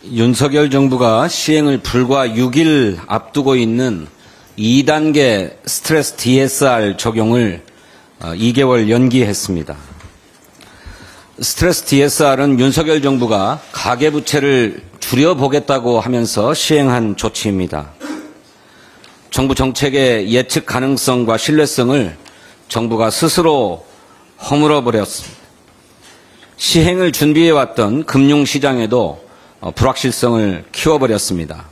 윤석열 정부가 시행을 불과 6일 앞두고 있는 2단계 스트레스 DSR 적용을 2개월 연기했습니다. 스트레스 DSR은 윤석열 정부가 가계부채를 줄여보겠다고 하면서 시행한 조치입니다. 정부 정책의 예측 가능성과 신뢰성을 정부가 스스로 허물어버렸습니다. 시행을 준비해왔던 금융시장에도 불확실성을 키워버렸습니다.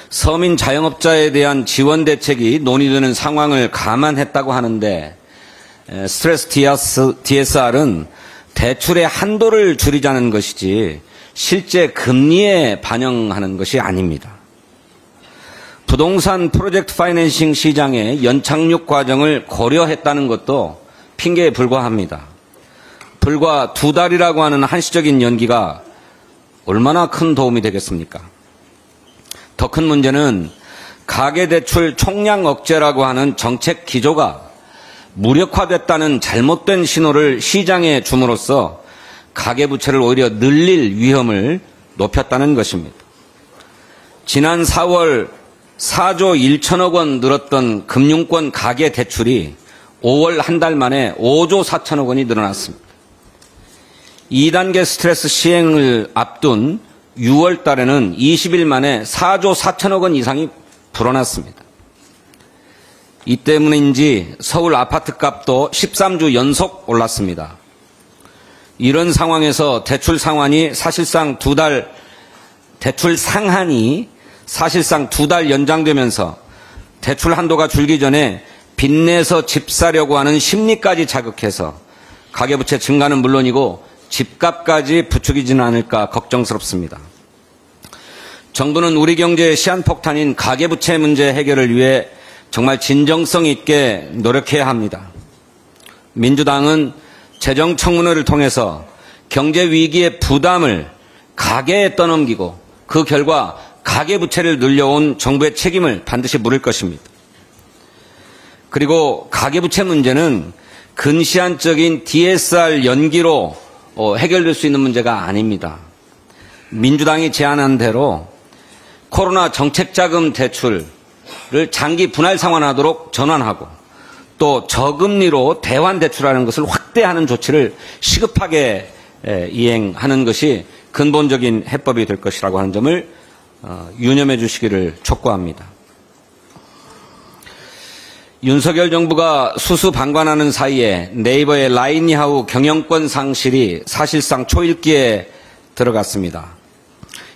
서민 자영업자에 대한 지원 대책이 논의되는 상황을 감안했다고 하는데 스트레스 DSR은 대출의 한도를 줄이자는 것이지 실제 금리에 반영하는 것이 아닙니다. 부동산 프로젝트 파이낸싱 시장의 연착륙 과정을 고려했다는 것도 핑계에 불과합니다. 불과 2달이라고 하는 한시적인 연기가 얼마나 큰 도움이 되겠습니까? 더 큰 문제는 가계대출 총량 억제라고 하는 정책 기조가 무력화됐다는 잘못된 신호를 시장에 줌으로써 가계부채를 오히려 늘릴 위험을 높였다는 것입니다. 지난 4월 4조 1천억 원 늘었던 금융권 가계대출이 5월 한 달 만에 5조 4천억 원이 늘어났습니다. 2단계 스트레스 시행을 앞둔 6월 달에는 20일 만에 4조 4천억 원 이상이 불어났습니다. 이 때문인지 서울 아파트 값도 13주 연속 올랐습니다. 이런 상황에서 대출 상한이 사실상 2달 연장되면서 대출 한도가 줄기 전에 빚내서 집 사려고 하는 심리까지 자극해서 가계부채 증가는 물론이고 집값까지 부추기지는 않을까 걱정스럽습니다. 정부는 우리 경제의 시한폭탄인 가계부채 문제 해결을 위해 정말 진정성 있게 노력해야 합니다. 민주당은 재정청문회를 통해서 경제위기의 부담을 가계에 떠넘기고 그 결과 가계부채를 늘려온 정부의 책임을 반드시 물을 것입니다. 그리고 가계부채 문제는 근시안적인 DSR 연기로 해결될 수 있는 문제가 아닙니다. 민주당이 제안한 대로 코로나 정책자금 대출을 장기 분할 상환하도록 전환하고 또 저금리로 대환 대출하는 것을 확대하는 조치를 시급하게 이행하는 것이 근본적인 해법이 될 것이라고 하는 점을 유념해 주시기를 촉구합니다. 윤석열 정부가 수수방관하는 사이에 네이버의 라인야후 경영권 상실이 사실상 초읽기에 들어갔습니다.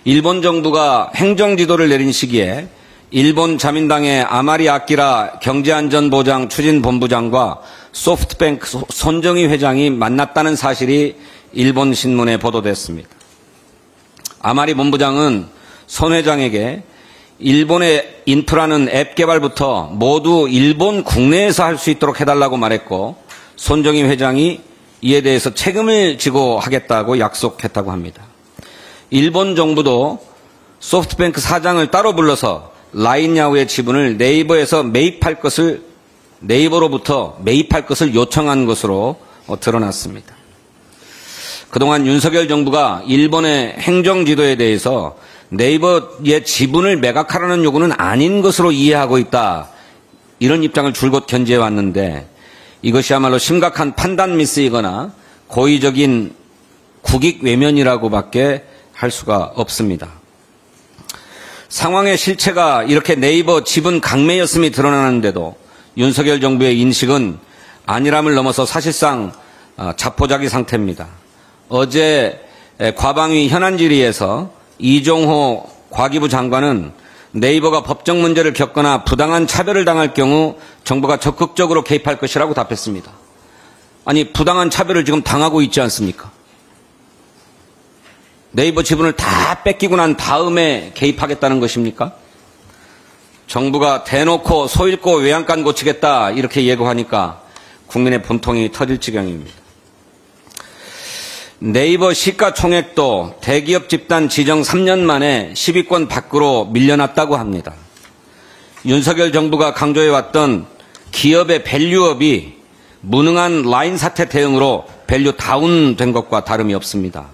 일본 정부가 행정지도를 내린 시기에 일본 자민당의 아마리 아키라 경제안전보장 추진본부장과 소프트뱅크 손정희 회장이 만났다는 사실이 일본 신문에 보도됐습니다. 아마리 본부장은 손 회장에게 일본의 인프라는 앱 개발부터 모두 일본 국내에서 할 수 있도록 해달라고 말했고 손정희 회장이 이에 대해서 책임을 지고 하겠다고 약속했다고 합니다. 일본 정부도 소프트뱅크 사장을 따로 불러서 라인야후의 지분을 네이버로부터 매입할 것을 요청한 것으로 드러났습니다. 그동안 윤석열 정부가 일본의 행정지도에 대해서 네이버의 지분을 매각하라는 요구는 아닌 것으로 이해하고 있다. 이런 입장을 줄곧 견지해 왔는데 이것이야말로 심각한 판단 미스이거나 고의적인 국익 외면이라고밖에 할 수가 없습니다. 상황의 실체가 이렇게 네이버 지분 강매였음이 드러나는데도 윤석열 정부의 인식은 안일함을 넘어서 사실상 자포자기 상태입니다. 어제 과방위 현안질의에서 이종호 과기부 장관은 네이버가 법적 문제를 겪거나 부당한 차별을 당할 경우 정부가 적극적으로 개입할 것이라고 답했습니다. 아니, 부당한 차별을 지금 당하고 있지 않습니까? 네이버 지분을 다 뺏기고 난 다음에 개입하겠다는 것입니까? 정부가 대놓고 소 잃고 외양간 고치겠다 이렇게 예고하니까 국민의 분통이 터질 지경입니다. 네이버 시가총액도 대기업 집단 지정 3년 만에 10위권 밖으로 밀려났다고 합니다. 윤석열 정부가 강조해왔던 기업의 밸류업이 무능한 라인 사태 대응으로 밸류 다운된 것과 다름이 없습니다.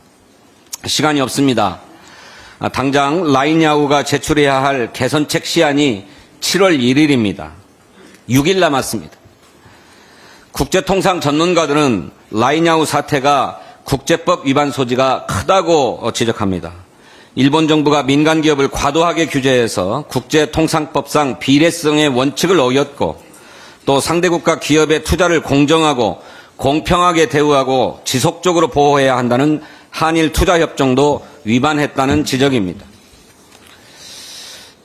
시간이 없습니다. 당장 라인야후가 제출해야 할 개선책 시한이 7월 1일입니다. 6일 남았습니다. 국제통상 전문가들은 라인야후 사태가 국제법 위반 소지가 크다고 지적합니다. 일본 정부가 민간 기업을 과도하게 규제해서 국제통상법상 비례성의 원칙을 어겼고 또 상대국가 기업의 투자를 공정하고 공평하게 대우하고 지속적으로 보호해야 한다는 한일 투자협정도 위반했다는 지적입니다.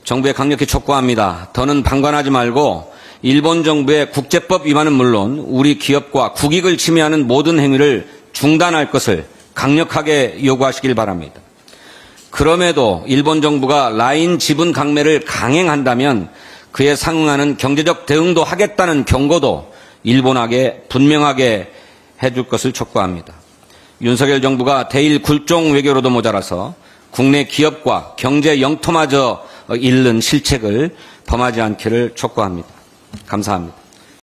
정부에 강력히 촉구합니다. 더는 방관하지 말고 일본 정부의 국제법 위반은 물론 우리 기업과 국익을 침해하는 모든 행위를 중단할 것을 강력하게 요구하시길 바랍니다. 그럼에도 일본 정부가 라인 지분 강매를 강행한다면 그에 상응하는 경제적 대응도 하겠다는 경고도 일본에게 분명하게 해줄 것을 촉구합니다. 윤석열 정부가 대일 굴종 외교로도 모자라서 국내 기업과 경제 영토마저 잃는 실책을 범하지 않기를 촉구합니다. 감사합니다.